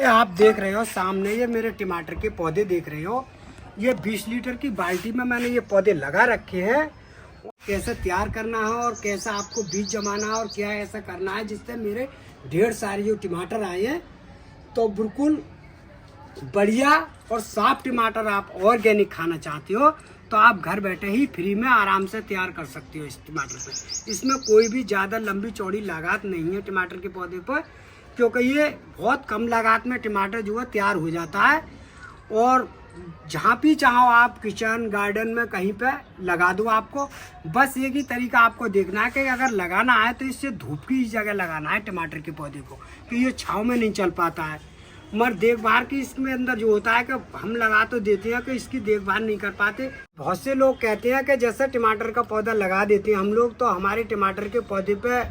ये आप देख रहे हो सामने, ये मेरे टमाटर के पौधे देख रहे हो। ये 20 लीटर की बाल्टी में मैंने ये पौधे लगा रखे हैं। कैसे तैयार करना है और कैसा आपको बीज जमाना है और क्या ऐसा करना है जिससे मेरे ढेर सारे जो टमाटर आए हैं। तो बिल्कुल बढ़िया और साफ टमाटर आप ऑर्गेनिक खाना चाहते हो तो आप घर बैठे ही फ्री में आराम से तैयार कर सकते हो इस टमाटर पे। इसमें कोई भी ज़्यादा लंबी चौड़ी लागत नहीं है टमाटर के पौधे पर, क्योंकि ये बहुत कम लागत में टमाटर जो है तैयार हो जाता है। और जहाँ भी चाहो आप किचन गार्डन में कहीं पे लगा दो। आपको बस एक ही तरीका आपको देखना है कि अगर लगाना है तो इससे धूप की जगह लगाना है टमाटर के पौधे को, कि ये छाँव में नहीं चल पाता है। मगर देखभाल की इसमें अंदर जो होता है कि हम लगा तो देते हैं कि इसकी देखभाल नहीं कर पाते। बहुत से लोग कहते हैं कि जैसे टमाटर का पौधा लगा देते हैं हम लोग तो हमारे टमाटर के पौधे पे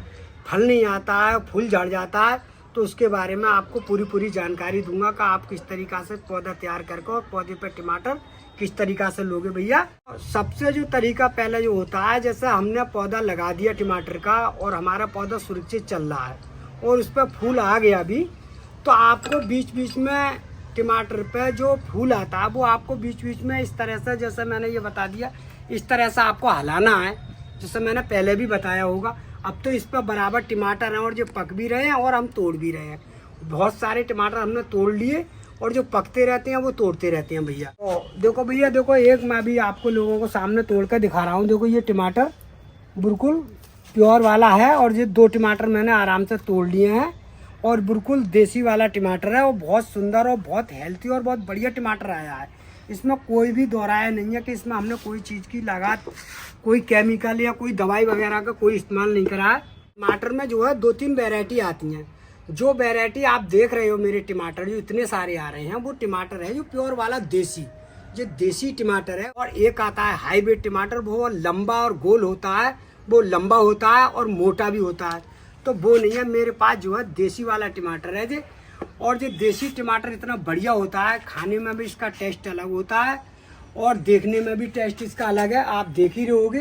फल नहीं आता है, फूल झड़ जाता है। तो उसके बारे में आपको पूरी जानकारी दूंगा कि आप किस तरीक़ा से पौधा तैयार करके और पौधे पे टमाटर किस तरीक़ा से लोगे भैया। सबसे जो तरीका पहले जो होता है, जैसे हमने पौधा लगा दिया टमाटर का और हमारा पौधा सुरक्षित चल रहा है और उस पर फूल आ गया अभी, तो आपको बीच बीच में टमाटर पे जो फूल आता है वो आपको बीच बीच में इस तरह से, जैसे मैंने ये बता दिया, इस तरह से आपको हिलाना है, जैसे मैंने पहले भी बताया होगा। अब तो इस पर बराबर टमाटर हैं और जो पक भी रहे हैं और हम तोड़ भी रहे हैं। बहुत सारे टमाटर हमने तोड़ लिए और जो पकते रहते हैं वो तोड़ते रहते हैं भैया। देखो भैया, देखो एक मैं भी आपको लोगों को सामने तोड़ कर दिखा रहा हूँ। देखो ये टमाटर बिल्कुल प्योर वाला है और ये 2 टमाटर मैंने आराम से तोड़ लिए हैं और बिल्कुल देसी वाला टमाटर है। वो बहुत सुंदर और बहुत हेल्थी और बहुत बढ़िया टमाटर आया है। इसमें कोई भी दोहराया नहीं है कि इसमें हमने कोई चीज़ की लागत, कोई केमिकल या कोई दवाई वगैरह का कोई इस्तेमाल नहीं करा है। टमाटर में जो है 2-3 वैरायटी आती हैं। जो वैरायटी आप देख रहे हो मेरे टमाटर जो इतने सारे आ रहे हैं वो टमाटर है जो प्योर वाला देसी, जो देसी टमाटर है। और एक आता है हाईब्रिड टमाटर, वो लंबा और गोल होता है, वो लंबा होता है और मोटा भी होता है। तो वो नहीं है, मेरे पास जो है देसी वाला टमाटर है जी। और जो देसी टमाटर इतना बढ़िया होता है, खाने में भी इसका टेस्ट अलग होता है और देखने में भी टेस्ट इसका अलग है, आप देख ही रहोगे।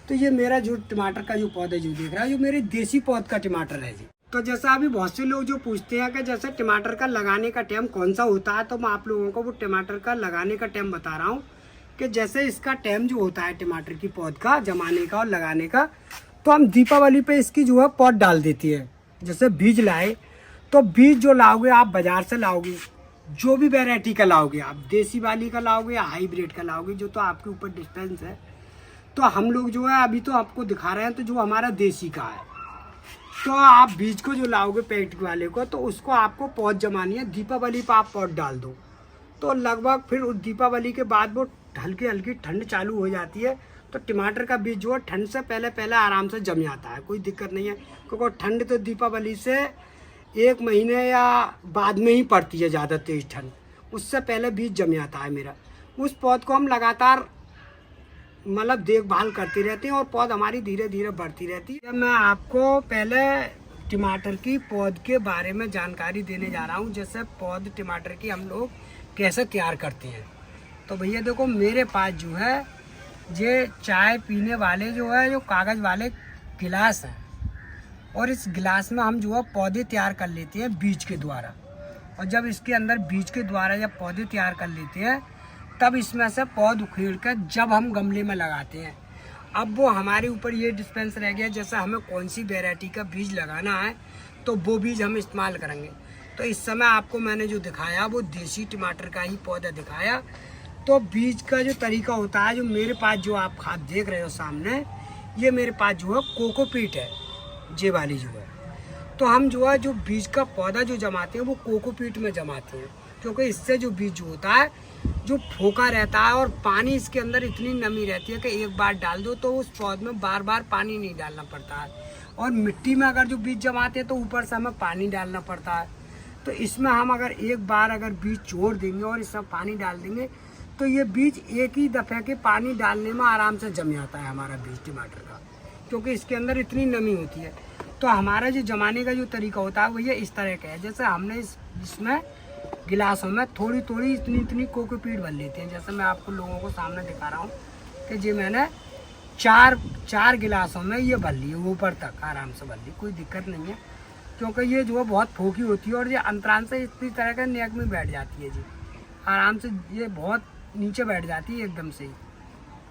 तो ये मेरा जो टमाटर का जो पौधा जो देख रहा है, जो मेरे देसी पौध का टमाटर है जी। तो जैसा अभी बहुत से लोग जो पूछते हैं कि जैसे टमाटर का लगाने का टाइम कौन सा होता है, तो मैं आप लोगों को वो टमाटर का लगाने का टाइम बता रहा हूँ कि जैसे इसका टाइम जो होता है टमाटर की पौध का जमाने का और लगाने का, तो हम दीपावली पे इसकी जो है पौध डाल देती है। जैसे बीज लाए तो बीज जो लाओगे आप बाजार से लाओगे, जो भी वैरायटी का लाओगे आप, देसी वाली का लाओगे या हाईब्रिड का लाओगे, जो तो आपके ऊपर डिस्टेंस है। तो हम लोग जो है अभी तो आपको दिखा रहे हैं तो जो हमारा देसी का है, तो आप बीज को जो लाओगे पैकेट वाले को, तो उसको आपको पौध जमानी है। दीपावली पर आप पौध डाल दो तो लगभग फिर उस दीपावली के बाद वो हल्की हल्की ठंड चालू हो जाती है। तो टमाटर का बीज जो है ठंड से पहले आराम से जम जाता है, कोई दिक्कत नहीं है। क्योंकि ठंड तो दीपावली से 1 महीने या बाद में ही पड़ती है ज़्यादा तेज ठंड, उससे पहले बीज जम जाता है मेरा। उस पौध को हम लगातार मतलब देखभाल करते रहते हैं और पौध हमारी धीरे धीरे बढ़ती रहती है। मैं आपको पहले टमाटर की पौध के बारे में जानकारी देने जा रहा हूँ, जैसे पौध टमाटर की हम लोग कैसे तैयार करते हैं। तो भैया देखो मेरे पास जो है ये चाय पीने वाले जो है जो कागज़ वाले गिलास हैं और इस गिलास में हम जो है पौधे तैयार कर लेते हैं बीज के द्वारा। और जब इसके अंदर बीज के द्वारा जब पौधे तैयार कर लेते हैं तब इसमें से पौध उखेड़ कर जब हम गमले में लगाते हैं, अब वो हमारे ऊपर ये डिस्पेंस रह गया जैसे हमें कौन सी वैरायटी का बीज लगाना है तो वो बीज हम इस्तेमाल करेंगे। तो इस समय आपको मैंने जो दिखाया वो देसी टमाटर का ही पौधा दिखाया। तो बीज का जो तरीका होता है, जो मेरे पास जो आप खाद देख रहे हो सामने, ये मेरे पास जो है कोकोपीट है, ये वाली जो है। तो हम जो है जो बीज का पौधा जो जमाते हैं वो कोकोपीट में जमाते हैं, क्योंकि इससे जो बीज जो होता है जो फोका रहता है और पानी इसके अंदर इतनी नमी रहती है कि एक बार डाल दो तो उस पौध में बार बार पानी नहीं डालना पड़ता है। और मिट्टी में अगर जो बीज जमाते हैं तो ऊपर से हमें पानी डालना पड़ता है। तो इसमें हम अगर एक बार अगर बीज छोड़ देंगे और इसमें पानी डाल देंगे तो ये बीज एक ही दफ़े के पानी डालने में आराम से जम जाता है हमारा बीज टमाटर का, क्योंकि इसके अंदर इतनी नमी होती है। तो हमारा जो जमाने का जो तरीका होता है वो ये इस तरह का है, जैसे हमने इसमें गिलासों में थोड़ी थोड़ी इतनी कोकोपीट भर लेते हैं। जैसे मैं आपको लोगों को सामने दिखा रहा हूँ कि जी मैंने चार गिलासों में ये भर लिए, ऊपर तक आराम से भर ली, कोई दिक्कत नहीं है। क्योंकि ये जो है बहुत फोकी होती है और ये अंतराल से इसी तरह के नेक में बैठ जाती है जी, आराम से ये बहुत नीचे बैठ जाती है एकदम से ही।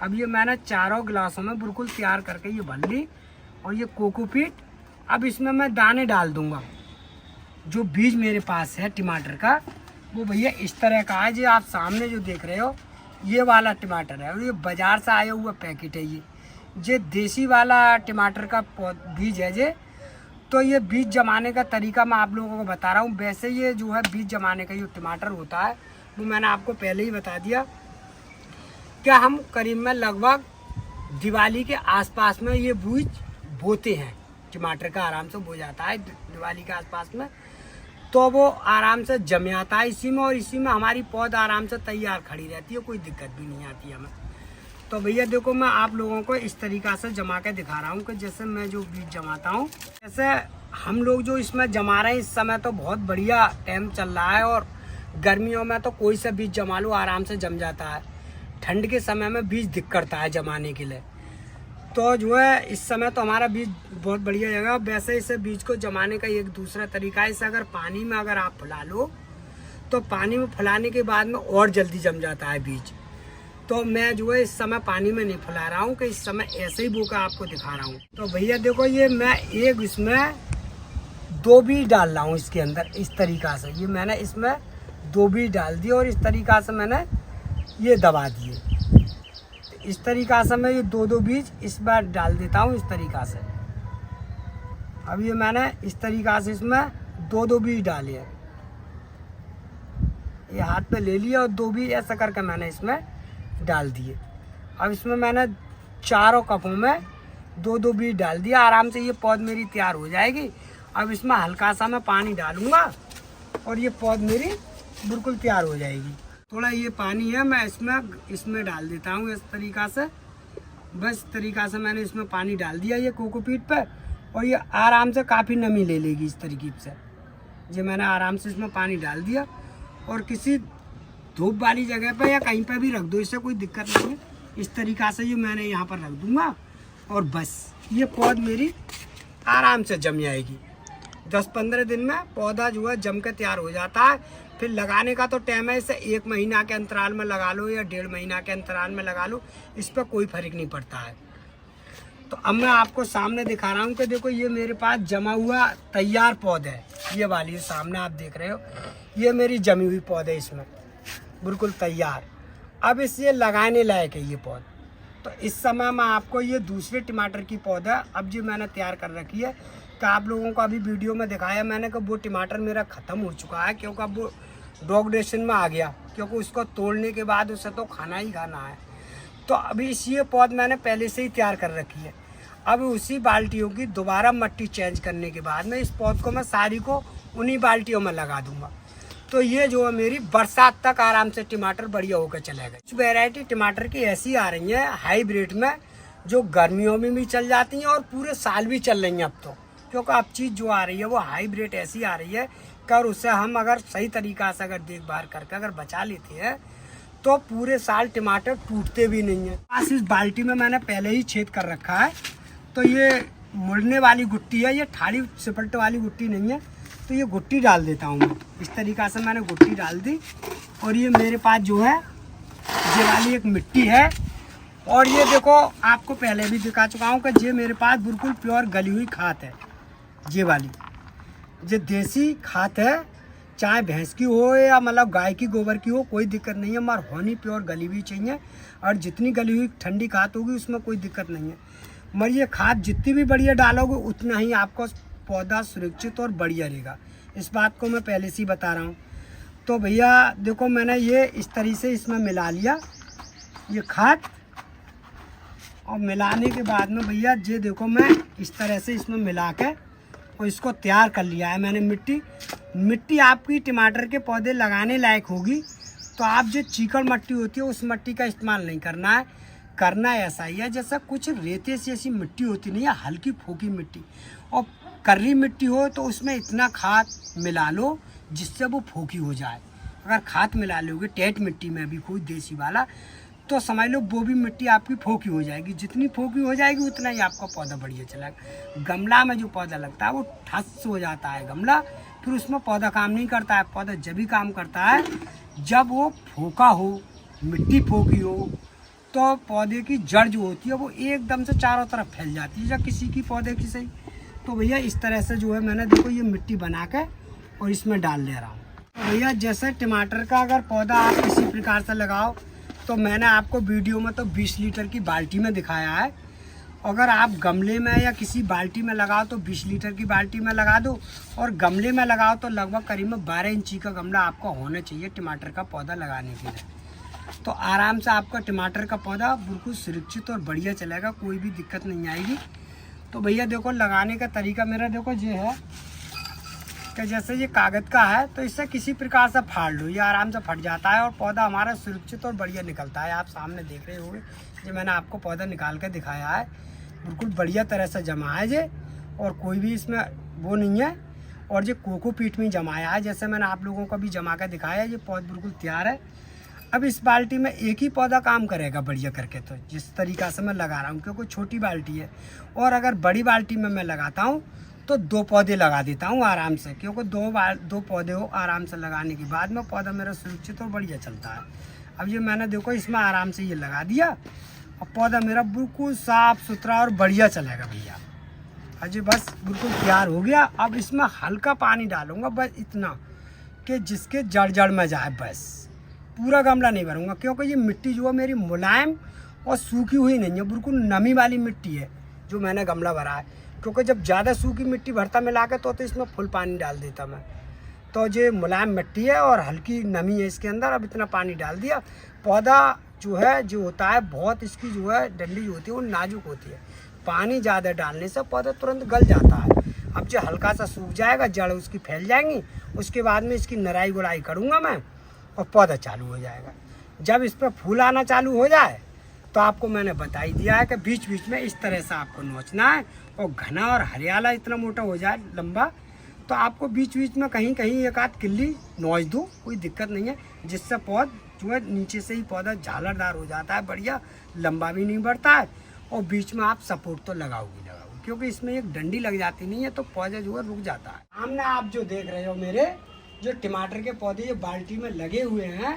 अब ये मैंने चारों गिलासों में बिल्कुल तैयार करके ये भर ली और ये कोकोपीट अब इसमें मैं दाने डाल दूंगा। जो बीज मेरे पास है टमाटर का वो भैया इस तरह का है, जो आप सामने जो देख रहे हो ये वाला टमाटर है और ये बाजार से आया हुआ पैकेट है। ये देसी वाला टमाटर का बीज है जे। तो ये बीज जमाने का तरीका मैं आप लोगों को बता रहा हूँ। वैसे ये जो है बीज जमाने का जो टमाटर होता है वो मैंने आपको पहले ही बता दिया। क्या हम करीब में लगभग दिवाली के आसपास में ये बीज बोते हैं, टमाटर का आराम से बो जाता है दिवाली के आसपास में, तो वो आराम से जम जाता है इसी में और इसी में हमारी पौधा आराम से तैयार खड़ी रहती है, कोई दिक्कत भी नहीं आती हमें। तो भैया देखो मैं आप लोगों को इस तरीक़ा से जमा के दिखा रहा हूँ कि जैसे मैं जो बीज जमाता हूँ, जैसे हम लोग जो इसमें जमा रहे हैं इस समय तो बहुत बढ़िया टाइम चल रहा है और गर्मियों में तो कोई सा बीज जमा लो आराम से जम जाता है। ठंड के समय में बीज दिक्कत करता है जमाने के लिए। तो जो है इस समय तो हमारा बीज बहुत बढ़िया जगह। वैसे इसे बीज को जमाने का एक दूसरा तरीका है, इसे अगर पानी में अगर आप फुला लो तो पानी में फुलाने के बाद में और जल्दी जम जाता है बीज। तो मैं जो है इस समय पानी में नहीं फुला रहा हूँ कि इस समय ऐसे ही बोकर आपको दिखा रहा हूँ। तो भैया देखो ये मैं एक इसमें 2 बीज डाल रहा हूँ इसके अंदर इस तरीका से। ये मैंने इसमें 2 बीज डाल दिए और इस तरीका से मैंने ये दबा दिए। इस तरीका से मैं ये 2 बीज इस बार डाल देता हूँ इस तरीका से। अब ये मैंने इस तरीका से इसमें 2 बीज डाले हैं, ये हाथ पे ले लिया और 2 बीज ऐसा करके मैंने इसमें डाल दिए। अब इसमें मैंने चारों कपों में 2 बीज डाल दिया। आराम से ये पौध मेरी तैयार हो जाएगी। अब इसमें हल्का सा मैं पानी डालूंगा और ये पौध मेरी बिल्कुल तैयार हो जाएगी। थोड़ा ये पानी है मैं इसमें डाल देता हूँ इस तरीका से। बस इस तरीका से मैंने इसमें पानी डाल दिया ये कोकोपीट पे और ये आराम से काफ़ी नमी ले लेगी इस तरीके से। ये मैंने आराम से इसमें पानी डाल दिया और किसी धूप वाली जगह पर या कहीं पर भी रख दो, इससे कोई दिक्कत नहीं है। इस तरीका से ये मैंने यहाँ पर रख दूँगा और बस ये पौध मेरी आराम से जम जाएगी। 10-15 दिन में पौधा जो है जम के तैयार हो जाता है। फिर लगाने का तो टाइम है, इसे 1 महीना के अंतराल में लगा लो या 1.5 महीना के अंतराल में लगा लो, इस पर कोई फर्क नहीं पड़ता है। तो अब मैं आपको सामने दिखा रहा हूँ कि देखो ये मेरे पास जमा हुआ तैयार पौध है। ये वाली सामने आप देख रहे हो ये मेरी जमी हुई पौध है, इसमें बिल्कुल तैयार। अब इसे लगाने लायक है ये पौध। तो इस समय मैं आपको ये दूसरे टमाटर की पौधा अब जो मैंने तैयार कर रखी है कि आप लोगों को अभी वीडियो में दिखाया मैंने कि वो टमाटर मेरा ख़त्म हो चुका है, क्योंकि अब वो डॉगडेशन में आ गया, क्योंकि उसको तोड़ने के बाद उसे तो खाना ही खाना है। तो अभी ये पौध मैंने पहले से ही तैयार कर रखी है। अब उसी बाल्टियों की दोबारा मिट्टी चेंज करने के बाद में इस पौध को मैं सारी को उन्हीं बाल्टियों में लगा दूंगा। तो ये जो है मेरी बरसात तक आराम से टमाटर बढ़िया होकर चलेगा। कुछ वैरायटी टमाटर की ऐसी आ रही है हाइब्रिड में जो गर्मियों में भी चल जाती हैं और पूरे साल भी चल रही हैं अब तो, क्योंकि अब चीज़ जो आ रही है वो हाइब्रिड ऐसी आ रही है कर उससे हम अगर सही तरीका से अगर देखभाल करके अगर बचा लेते हैं तो पूरे साल टमाटर टूटते भी नहीं है। बस इस बाल्टी में मैंने पहले ही छेद कर रखा है। तो ये मुड़ने वाली गुट्टी है, ये ठाड़ी सिपल्ट वाली गुट्टी नहीं है। तो ये गुट्टी डाल देता हूँ मैं इस तरीका से। मैंने गुट्टी डाल दी और ये मेरे पास जो है ये वाली एक मिट्टी है और ये देखो आपको पहले भी दिखा चुका हूँ कि ये मेरे पास बिल्कुल प्योर गली हुई खाद है। ये वाली ये देसी खाद है, चाहे भैंस की हो या मतलब गाय की गोबर की हो, कोई दिक्कत नहीं है। मगर होनी प्योर गली हुई चाहिए और जितनी गली हुई ठंडी खाद होगी उसमें कोई दिक्कत नहीं है। मगर ये खाद जितनी भी बढ़िया डालोगे उतना ही आपको पौधा सुरक्षित और बढ़िया रहेगा। इस बात को मैं पहले से ही बता रहा हूँ। तो भैया देखो मैंने ये इस तरीके से इसमें मिला लिया ये खाद और मिलाने के बाद में भैया ये देखो मैं इस तरह से इसमें मिला के और इसको तैयार कर लिया है मैंने। मिट्टी आपकी टमाटर के पौधे लगाने लायक होगी तो आप जो चीकड़ मिट्टी होती है उस मिट्टी का इस्तेमाल नहीं करना है। करना ऐसा ही है जैसा कुछ रेते से ऐसी मिट्टी होती नहीं है, हल्की फूकी मिट्टी और कर्री मिट्टी हो तो उसमें इतना खाद मिला लो जिससे वो फूकी हो जाए। अगर खाद मिला लोगे टेट मिट्टी में भी कोई देसी वाला तो समझ लो वो भी मिट्टी आपकी फोकी हो जाएगी। जितनी फोकी हो जाएगी उतना ही आपका पौधा बढ़िया चलेगा। गमला में जो पौधा लगता है वो ठस हो जाता है गमला, फिर उसमें पौधा काम नहीं करता है। पौधा जब भी काम करता है जब वो फोका हो, मिट्टी फोकी हो, तो पौधे की जड़ जो होती है वो एकदम से चारों तरफ फैल जाती है, या किसी की पौधे की सही। तो भैया इस तरह से जो है मैंने देखो ये मिट्टी बना के और इसमें डाल ले रहा हूँ। तो भैया जैसे टमाटर का अगर पौधा आप इसी प्रकार से लगाओ, तो मैंने आपको वीडियो में तो 20 लीटर की बाल्टी में दिखाया है। अगर आप गमले में या किसी बाल्टी में लगाओ तो 20 लीटर की बाल्टी में लगा दो, और गमले में लगाओ तो लगभग करीब 12 इंची का गमला आपका होना चाहिए टमाटर का पौधा लगाने के लिए। तो आराम से आपका टमाटर का पौधा बिल्कुल सुरक्षित और बढ़िया चलेगा, कोई भी दिक्कत नहीं आएगी। तो भैया देखो लगाने का तरीका मेरा देखो ये है कि जैसे ये कागज़ का है तो इससे किसी प्रकार से फाड़ लो, ये आराम से फट जाता है और पौधा हमारा सुरक्षित और बढ़िया निकलता है। आप सामने देख रहे होंगे ये मैंने आपको पौधा निकाल के दिखाया है, बिल्कुल बढ़िया तरह से जमा है ये, और कोई भी इसमें वो नहीं है। और ये कोकोपीट में जमाया है, जैसे मैंने आप लोगों को भी जमा कर दिखाया है। ये पौधा बिल्कुल तैयार है। अब इस बाल्टी में एक ही पौधा काम करेगा बढ़िया करके, तो जिस तरीक़ा से मैं लगा रहा हूँ, क्योंकि छोटी बाल्टी है। और अगर बड़ी बाल्टी में मैं लगाता हूँ तो 2 पौधे लगा देता हूँ आराम से, क्योंकि 2 पौधे हो आराम से लगाने के बाद में पौधा मेरा सुरक्षित और बढ़िया चलता है। अब ये मैंने देखो इसमें आराम से ये लगा दिया और पौधा मेरा बिल्कुल साफ़ सुथरा और बढ़िया चलेगा भैया। अजय बस बिल्कुल तैयार हो गया। अब इसमें हल्का पानी डालूंगा, बस इतना कि जिसके जड़ में जाए, बस पूरा गमला नहीं भरूंगा, क्योंकि ये मिट्टी जो है मेरी मुलायम और सूखी हुई नहीं है, बिल्कुल नमी वाली मिट्टी है जो मैंने गमला भरा है। क्योंकि जब ज़्यादा सूखी मिट्टी भरता मिला के तो इसमें फुल पानी डाल देता मैं। तो ये मुलायम मिट्टी है और हल्की नमी है इसके अंदर। अब इतना पानी डाल दिया। पौधा जो है जो होता है बहुत, इसकी जो है डंडी जो होती है वो नाजुक होती है, पानी ज़्यादा डालने से पौधा तुरंत गल जाता है। अब जो हल्का सा सूख जाएगा, जड़ उसकी फैल जाएंगी, उसके बाद में इसकी नराई गुड़ाई करूँगा मैं और पौधा चालू हो जाएगा। जब इस पर फूल आना चालू हो जाए तो आपको मैंने बता ही दिया है कि बीच बीच में इस तरह से आपको नोचना है, और घना और हरियाला इतना मोटा हो जाए लंबा, तो आपको बीच बीच में कहीं कहीं एक आध किल्ली नोच दो, कोई दिक्कत नहीं है, जिससे पौध जो है नीचे से ही पौधा झालरदार हो जाता है, बढ़िया लंबा भी नहीं बढ़ता है। और बीच में आप सपोर्ट तो लगाओगे, क्योंकि इसमें एक डंडी लग जाती नहीं है तो पौधा जो है रुक जाता है। सामने आप जो देख रहे हो मेरे जो टमाटर के पौधे ये बाल्टी में लगे हुए हैं,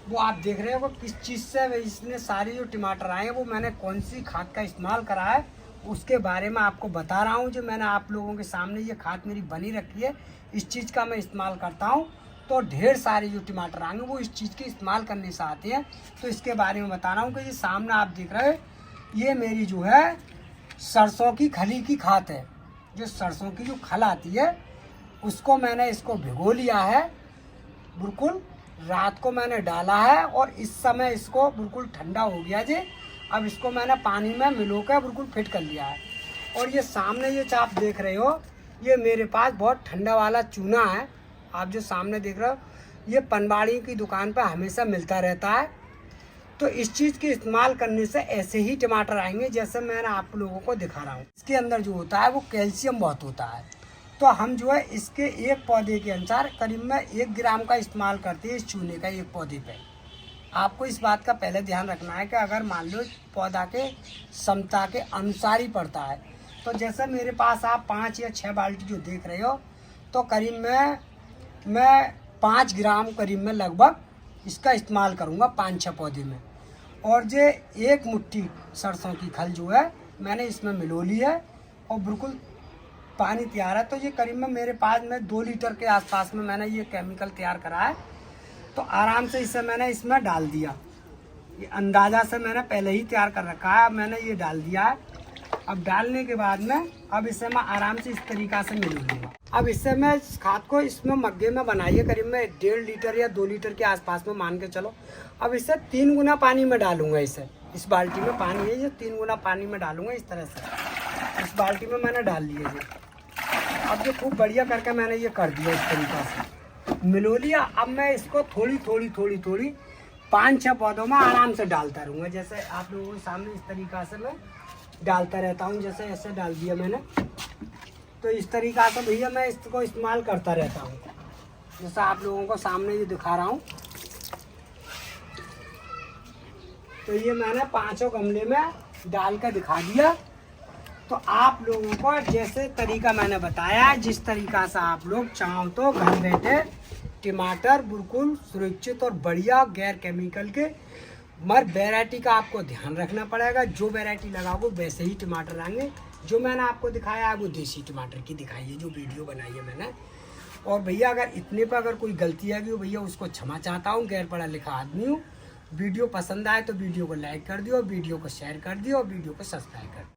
वो आप देख रहे हो किस चीज़ से इसने सारे जो टमाटर आए हैं, वो मैंने कौन सी खाद का इस्तेमाल करा है उसके बारे में आपको बता रहा हूँ। जो मैंने आप लोगों के सामने ये खाद मेरी बनी रखी है, इस चीज़ का मैं इस्तेमाल करता हूँ। तो ढेर सारे जो टमाटर आएंगे वो इस चीज़ के इस्तेमाल करने से आते हैं, तो इसके बारे में बता रहा हूँ कि ये सामने आप देख रहे हो ये मेरी जो है सरसों की खली की खाद है। जो सरसों की जो खल आती है उसको मैंने इसको भिगो लिया है, बिल्कुल रात को मैंने डाला है और इस समय इसको बिल्कुल ठंडा हो गया जी। अब इसको मैंने पानी में मिलो कर बिल्कुल फिट कर लिया है। और ये सामने ये चाप देख रहे हो ये मेरे पास बहुत ठंडा वाला चूना है। आप जो सामने देख रहे हो ये पनवाड़ी की दुकान पर हमेशा मिलता रहता है। तो इस चीज़ के इस्तेमाल करने से ऐसे ही टमाटर आएंगे जैसे मैंने आप लोगों को दिखा रहा हूँ। इसके अंदर जो होता है वो कैल्शियम बहुत होता है। तो हम जो है इसके एक पौधे के अनुसार करीब में 1 ग्राम का इस्तेमाल करते हैं इस चूने का एक पौधे पे। आपको इस बात का पहले ध्यान रखना है कि अगर मान लो पौधा के क्षमता के अनुसार ही पड़ता है, तो जैसे मेरे पास आप 5 या 6 बाल्टी जो देख रहे हो, तो करीब में मैं 5 ग्राम करीब में लगभग इसका इस्तेमाल करूँगा 5-6 पौधे में। और ये 1 मुट्ठी सरसों की खल जो है मैंने इसमें मिलो ली है और बिल्कुल पानी तैयार है। तो ये करीब में मेरे पास में 2 लीटर के आसपास में मैंने ये केमिकल तैयार करा है। तो आराम से इसे मैंने इसमें डाल दिया, ये अंदाज़ा से मैंने पहले ही तैयार कर रखा है। मैंने ये डाल दिया है। अब डालने के बाद में अब इसे मैं आराम से इस तरीक़ा से मिल लूँगा। अब इससे मैं इस खाद को इसमें मग्गे में बनाइए करीब में 1.5 लीटर या 2 लीटर के आसपास में मान के चलो। अब इससे 3 गुना पानी में डालूंगा। इसे इस बाल्टी में पानी है ये 3 गुना पानी में डालूंगा इस तरह से। इस बाल्टी में मैंने डाल लिया ये। अब ये खूब बढ़िया करके मैंने ये कर दिया, इस तरीक़ा से मिलो लिया। अब मैं इसको थोड़ी 5-6 पौधों में आराम से डालता रहूँगा। जैसे आप लोगों के सामने इस तरीक़ा से मैं डालता रहता हूँ। जैसे ऐसे डाल दिया मैंने, तो इस तरीक़ा से भैया मैं इसको इस्तेमाल करता रहता हूँ। जैसा आप लोगों को सामने ये दिखा रहा हूँ। तो ये मैंने 5 गमले में डाल कर दिखा दिया। तो आप लोगों को जैसे तरीका मैंने बताया, जिस तरीका से आप लोग चाहो तो घर बैठे टमाटर बिल्कुल सुरक्षित और बढ़िया गैर केमिकल के, मगर वैरायटी का आपको ध्यान रखना पड़ेगा। जो वैरायटी लगाओगे वैसे ही टमाटर आएंगे। जो मैंने आपको दिखाया है वो देसी टमाटर की दिखाई है, जो वीडियो बनाई है मैंने। और भैया अगर इतने पर अगर कोई गलती आ गई भैया उसको क्षमा चाहता हूँ, गैर पढ़ा लिखा आदमी हूँ। वीडियो पसंद आए तो वीडियो को लाइक कर दियो, वीडियो को शेयर कर दियो और वीडियो को सब्सक्राइब कर दियो।